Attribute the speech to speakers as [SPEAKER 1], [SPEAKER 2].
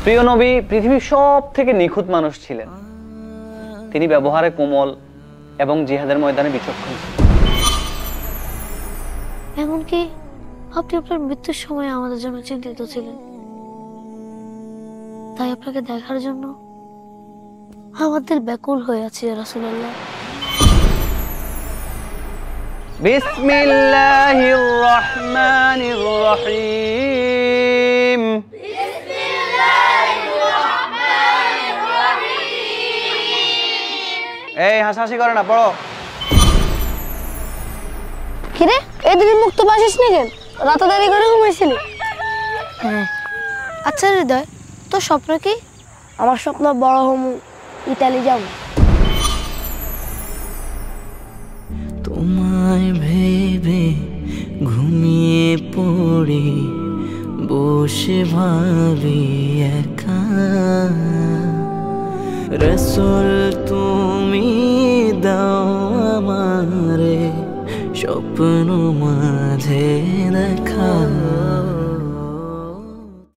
[SPEAKER 1] প্রিয় নবী পৃথিবীর সব থেকে নিখুঁত মানুষ ছিলেন। তিনি ব্যবহারে কোমল এবং জিহাদের ময়দানে বিচক্ষণ ছিলেন।
[SPEAKER 2] এমনকি আপনি আপনার মৃত্যুর সময় আমাদের জন্য চিন্তিত ছিলেন, তাই আপনাকে দেখার জন্য আমাদের ব্যাকুল হয়ে আছে ইয়া রাসূলুল্লাহ।
[SPEAKER 1] বিসমিল্লাহির রহমানির রহিম। এই হাসাহাসি করে না, পড়ো।
[SPEAKER 2] কিরে এদিকে মুক্ত বাসিস নি কেন? রাতে দেরি করে ঘুমাইছিলি? হ্যাঁ। আচ্ছা হৃদয়, তোর স্বপ্ন কি? আমার স্বপ্ন বড় হমু, ইতালি যাব।
[SPEAKER 3] তোমায় ভেবে ঘুমিয়ে পড়ি, বসে ভাবি একা, রাসূল তুমি দাও আমারে স্বপ্ন মাঝে দেখা।